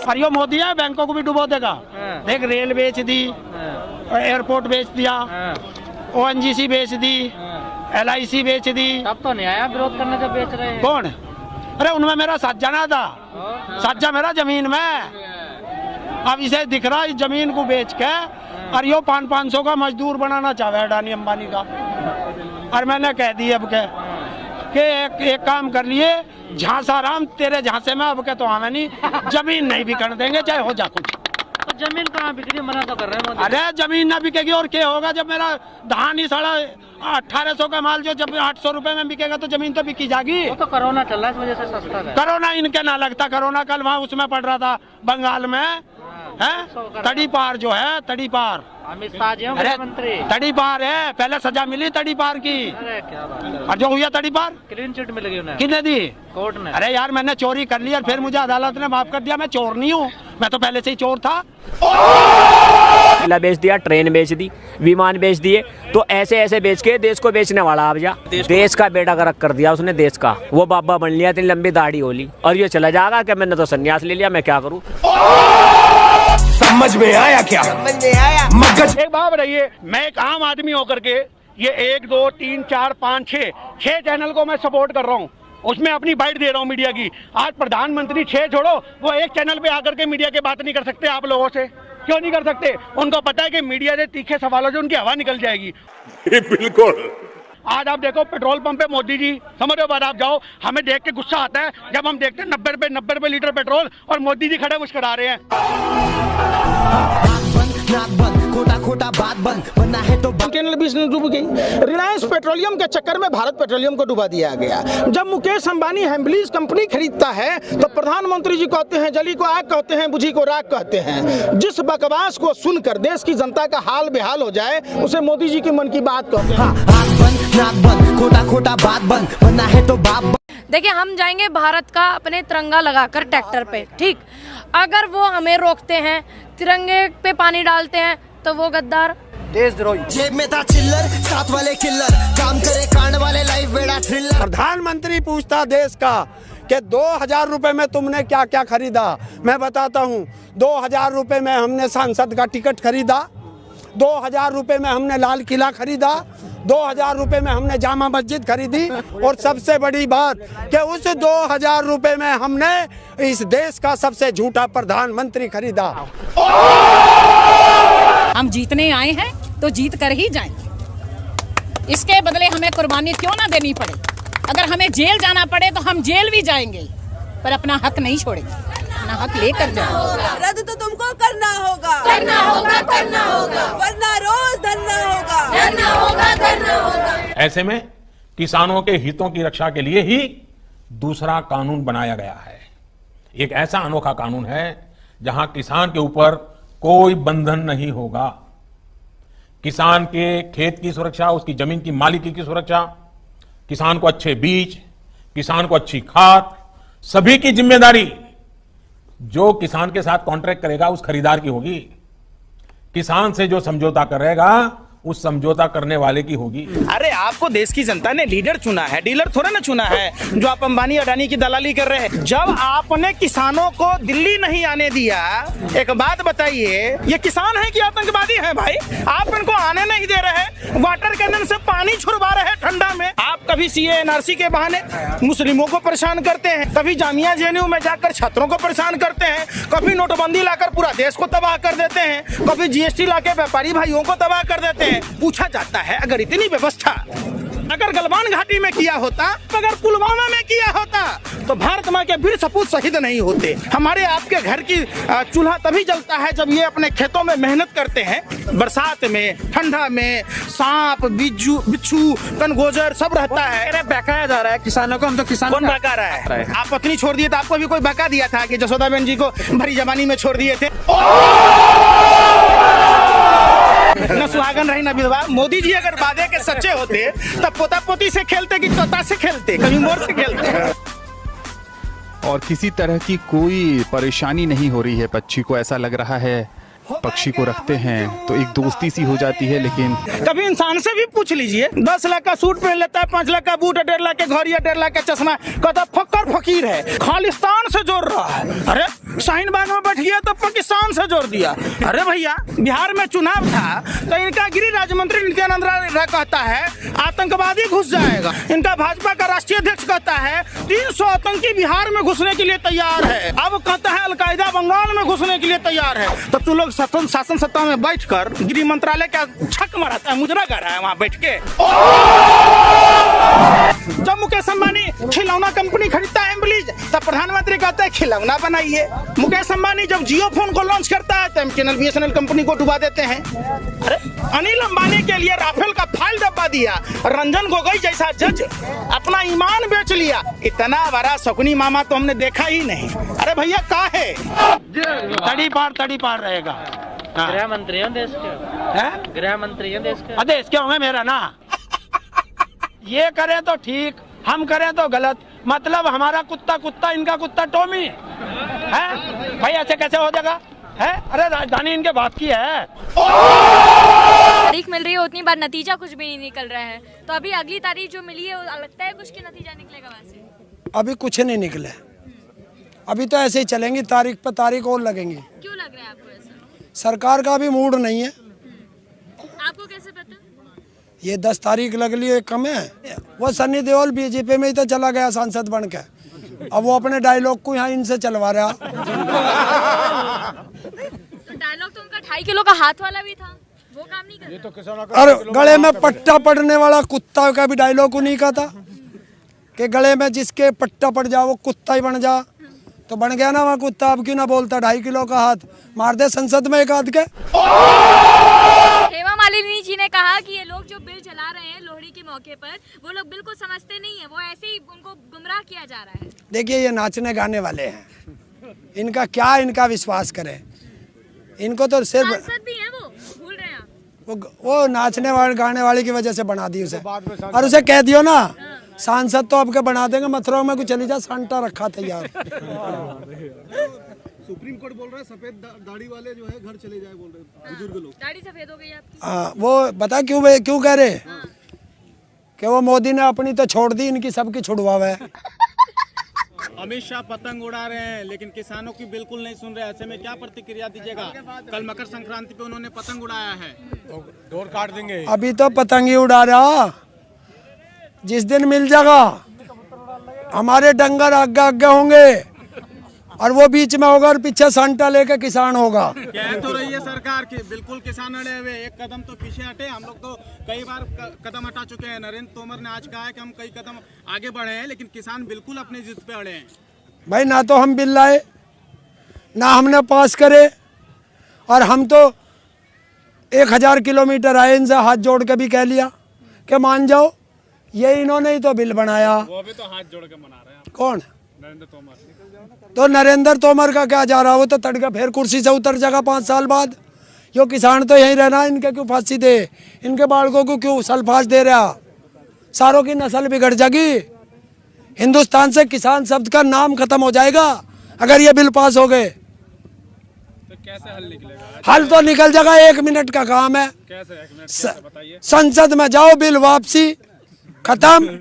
और ये मोदी है बैंकों को भी डुबो देगा। देख रेल बेच दी, एयरपोर्ट बेच दिया, ONGC बेच दी, LIC बेच दी। तब तो नहीं आया विरोध करने जब बेच रहे हैं। कौन? अरे उनमें मेरा सज्जा ना था, सज्जा मेरा जमीन में। अब इसे दिख रहा इस जमीन को बेच के और यो 500 का मजदूर बनाना चाहे अडानी अंबानी का। और मैंने कह दी अब के एक काम कर लिए, झांसा राम तेरे झांसे में अब के तो हमें नहीं, जमीन नहीं बिकने देंगे चाहे हो जा कुछ। तो जमीन कहाँ बिक रही है? मना तो कर रहे हैं। अरे जमीन ना बिकेगी और क्या होगा? जब मेरा धान ही 1850 का माल जो जब 800 रुपए में बिकेगा तो जमीन तो बिकी जाएगी। वो तो कोरोना चल रहा है, इस वजह से सस्ता है। कोरोना इनके ना लगता, कोरोना कल वहाँ उसमें पड़ रहा था बंगाल में है, तड़ी पार जो है, तड़ी पार। अमित शाह जी मुख्यमंत्री तड़ी पार है, पहले सजा मिली तड़ी पार की। अरे क्या बात है। और जो हुआ तड़ी पार क्लीन चिट मिल गई उन्हें। किसने दी? कोर्ट ने। अरे यार मैंने चोरी कर ली और फिर मुझे अदालत ने माफ कर दिया। मैं चोर नहीं हूँ, मैं तो पहले से ही चोर था। किला बेच दिया, ट्रेन बेच दी, विमान बेच दिए, तो ऐसे ऐसे बेच के देश को बेचने वाला आप जा। देश का बेड़ा गर्क कर दिया उसने, देश का वो बाबा बन लिया, इतनी लंबी दाढ़ी होली और ये चला जाएगा कि मैंने तो संन्यास ले लिया, मैं क्या करूँ? समझ में आया क्या? समझ में आया। मगज एक बात बताइए, मैं एक आम आदमी होकर के ये 1 2 3 4 5 6 चैनल को मैं सपोर्ट कर रहा हूँ, उसमें अपनी बाइट दे रहा हूँ मीडिया की। आज प्रधानमंत्री 6 छोड़ो, वो एक चैनल पे आकर के मीडिया की बात नहीं कर सकते आप लोगों से? क्यों नहीं कर सकते? उनको पता है कि मीडिया से तीखे सवालों से उनकी हवा निकल जाएगी। बिल्कुल। आज आप देखो पेट्रोल पंप पे मोदी जी, समझ रहे हो बात? आप जाओ, हमें देख के गुस्सा आता है जब हम देखते हैं 90 रुपए लीटर पेट्रोल और मोदी जी खड़े मुस्कुरा रहे हैं। खोटा खोटा बात बंद बनना है तो चैनल भी डूब गई। रिलायंस पेट्रोलियम के चक्कर में भारत पेट्रोलियम को डुबा दिया गया। जब मुकेश अंबानी हेम्बलीज कंपनी खरीदता है तो प्रधानमंत्री जी कहते हैं जली को आग कहते हैं, बुझी को राख कहते हैं। जिस बकवास को सुनकर देश की जनता का हाल बेहाल हो जाए उसे मोदी जी के मन की बात कहते हैं। आग बंद नाक बंद खोटा खोटा बात बंद बनना है तो बाप। देखिए हम जाएंगे भारत का अपने तिरंगा लगाकर ट्रैक्टर पे, ठीक? अगर वो हमें रोकते हैं, तिरंगे पे पानी डालते हैं तो वो गद्दार देशद्रोही। जेब में था चिल्लर, साथ वाले किल्लर, काम करे कांड वाले लाइफ बेड़ा थ्रिलर। प्रधानमंत्री पूछता देश का कि 2000 रुपए में तुमने क्या क्या खरीदा? मैं बताता हूँ, 2000 रुपए में हमने सांसद का टिकट खरीदा, 2000 रुपए में हमने लाल किला खरीदा, 2000 रुपए में हमने जामा मस्जिद खरीदी और सबसे बड़ी बात कि उस 2000 रुपए में हमने इस देश का सबसे झूठा प्रधानमंत्री खरीदा। हम जीतने आए हैं तो जीत कर ही जाएंगे, इसके बदले हमें कुर्बानी क्यों ना देनी पड़े। अगर हमें जेल जाना पड़े तो हम जेल भी जाएंगे, पर अपना हक नहीं छोड़ेंगे, अपना हक लेकर जाएंगे। रद्द तो तुमको करना होगा, करना होगा, करना होगा, वरना रोज धरना होगा, धरना होगा, धरना होगा। ऐसे में किसानों के हितों की रक्षा के लिए ही दूसरा कानून बनाया गया है। एक ऐसा अनोखा कानून है जहां किसान के ऊपर कोई बंधन नहीं होगा। किसान के खेत की सुरक्षा, उसकी जमीन की मालिकी की सुरक्षा, किसान को अच्छे बीज, किसान को अच्छी खाद, सभी की जिम्मेदारी जो किसान के साथ कॉन्ट्रैक्ट करेगा उस खरीदार की होगी। किसान से जो समझौता करेगा उस समझौता करने वाले की होगी। अरे आपको देश की जनता ने लीडर चुना है, डीलर थोड़ा ना चुना है जो आप अंबानी अडानी की दलाली कर रहे हैं। जब आपने किसानों को दिल्ली नहीं आने दिया, एक बात बताइए, ये किसान है कि आतंकवादी है भाई? आप इनको आने नहीं दे रहे, वाटर कैनन से पानी छुड़वा रहे हैं ठंडा में। आप कभी CA NRC के बहाने मुस्लिमों को परेशान करते हैं, कभी जामिया JNU में जाकर छात्रों को परेशान करते हैं, कभी नोटबंदी लाकर पूरा देश को तबाह कर देते हैं, कभी GST लाके व्यापारी भाइयों को तबाह कर देते हैं। पूछा जाता है अगर इतनी व्यवस्था अगर गलवान घाटी में किया होता, अगर पुलवामा में किया होता तो भारत माँ के वीर सपूत शहीद नहीं होते। हमारे आपके घर की चूल्हा तभी जलता है जब ये अपने खेतों में मेहनत करते हैं, बरसात में, ठंडा में, सांप, बिच्छू, कनगोजर सब रहता है। अरे बहकाया जा रहा है किसानों को, हम तो किसान कौन बहका रहा है? आप पत्नी छोड़ दिए तो आपको भी कोई बहका दिया था कि जसोदाबेन जी को भरी जवानी में छोड़ दिए थे? न सुहागन रही न विधवा। मोदी जी अगर वादे के सच्चे होते तब पोता पोती से खेलते कि तोता से खेलते, कभी मोर से खेलते। और किसी तरह की कोई परेशानी नहीं हो रही है पक्षी को। ऐसा लग रहा है पक्षी को रखते हैं तो एक दोस्ती सी हो जाती है। लेकिन कभी इंसान से भी पूछ लीजिए, 10 लाख का सूट पहन लेता है, 5 लाख का बूट, 1.5 लाख के घर या 1.5 लाख का चश्मा, कहता फक्कर फकीर है, खालिस्तान से जोड़ रहा है। अरे शाहीन बाग में बैठ गया तो पाकिस्तान से जोड़ दिया। अरे भैया, बिहार में चुनाव था तो इनका गृह राज्य मंत्री नित्यानंद राय कहता है आतंकवादी घुस जाएगा। इनका भाजपा का राष्ट्रीय अध्यक्ष कहता है 300 आतंकी बिहार में घुसने के लिए तैयार है। अब कहता है अलकायदा बंगाल में घुसने के लिए तैयार है। तो तू लोग शासन सत्ता में बैठकर गृह मंत्रालय का छक मराता है, मुजरा कर रहा है वहाँ बैठ के। जब मुकेश अंबानी खिलौना कंपनी खरीदता है एम्बलीज, तब प्रधानमंत्री कहता है खिलौना बनाइए। मुकेश अंबानी जब जियो फोन को लॉन्च करता है तो एमटीएनएल बीएसएनएल कंपनी को डुबा देते हैं। अरे अनिल अंबानी के लिए राफेल का फाइल डब्बा दिया, रंजन गोगोई जैसा जज अपना ईमान बेच लिया। इतना बड़ा शकुनी मामा तो हमने देखा ही नहीं। अरे भैया का है, तड़ी पार रहेगा। गृह मंत्री हैं देश के, गृह मंत्री हैं देश के। देश के होंगे मेरा ना। ये करे तो ठीक, हम करें तो गलत। मतलब हमारा कुत्ता कुत्ता, इनका कुत्ता टॉमी है भाई। ऐसे कैसे हो जाएगा है? अरे राजधानी इनके बाप की है। तारीख मिल रही है उतनी बार नतीजा कुछ भी नहीं निकल रहा है। तो अभी अगली तारीख जो मिली है लगता है कुछ के नतीजा निकलेगा वहाँ से? अभी कुछ नहीं निकले, अभी तो ऐसे ही चलेंगी, तारीख पर तारीख और लगेंगी। क्यों लग रहा है आपको ऐसा? सरकार का भी मूड नहीं है। आपको कैसे पता? ये 10 तारीख लग ली कम है। वो सन्नी देओल बीजेपी में ही तो चला गया सांसद बन के, अब वो अपने डायलॉग को यहाँ इनसे चलवा रहा। तो डायलॉग तो उनका 2.5 किलो का हाथ वाला भी था, वो काम नहीं करता। और गले में पट्टा पड़ने वाला कुत्ता का भी डायलॉग उन्हीं का था कि गले में जिसके पट्टा पड़ जा वो कुत्ता ही बन जा। तो बन गया ना वहाँ कुत्ता। अब क्यों ना बोलता 2.5 किलो का हाथ मार दे संसद में एक हाथ के। हेमा मालिनी जी ने कहा कि ये लोग जो बिल चला रहे हैं लोहड़ी के मौके पर, वो लोग बिल्कुल समझते नहीं है, वो ऐसे ही उनको गुमराह किया जा रहा है। देखिए ये नाचने गाने वाले हैं, इनका क्या इनका विश्वास करें। इनको तो सिर्फ सांसद भी हैं, वो भूल रहे हैं आप। वो नाचने वाले गाने वाले की वजह से बना दी उसे। और उसे कह दियो ना सांसद तो आपके बना देंगे, मथुरा में कुछ चली जा, सांटा रखा तैयार। सुप्रीम कोर्ट बोल रहा है सफेद दाढ़ी वाले जो है घर चले जाए, बोल रहे हैं बुजुर्ग लोग। दाढ़ी सफेद हो गई आपकी। वो बता क्यों कह रहे कि वो मोदी ने अपनी तो छोड़ दी, इनकी सबकी छुड़वावा है। अमित शाह पतंग उड़ा रहे हैं लेकिन किसानों की बिल्कुल नहीं सुन रहे, ऐसे में क्या प्रतिक्रिया दीजिएगा? कल मकर संक्रांति पे उन्होंने पतंग उड़ाया है, तो डोर काट देंगे। अभी तो पतंग ही उड़ा रहा, जिस दिन मिल जाएगा हमारे डंगर आगे आगे होंगे और वो बीच में होगा और पीछे सांटा लेके किसान होगा। कह तो रही है सरकार की बिल्कुल किसान अड़े हुए, एक कदम तो पीछे हटे। हम लोग तो कई बार कदम हटा चुके हैं। नरेंद्र तोमर ने आज कहा है कि हम कई कदम आगे बढ़े हैं, लेकिन किसान बिल्कुल अपनी जिद पे अड़े हैं। भाई ना तो हम बिल लाए, ना हमने पास करे, और हम तो 1000 किलोमीटर आए, इनसे हाथ जोड़ के भी कह लिया कि मान जाओ। ये इन्होंने ही तो बिल बनाया। वो भी तो हाथ जोड़ के मना रहे हैं। कौन? नरेंद्र तोमर। तो नरेंद्र तोमर का क्या जा रहा, वो तो तड़का फिर कुर्सी से उतर जाएगा 5 साल बाद। यो किसान तो यहीं रहना, इनके क्यों फांसी दे, इनके बालकों को क्यों सल्फास दे रहा, सारों की नस्ल बिगड़ जाएगी। हिंदुस्तान से किसान शब्द का नाम खत्म हो जाएगा अगर ये बिल पास हो गए। तो कैसे हल निकलेगा? हल तो निकल जाएगा, 1 मिनट का काम है। कैसे 1 मिनट बताइए। संसद में जाओ, बिल वापसी खत्म।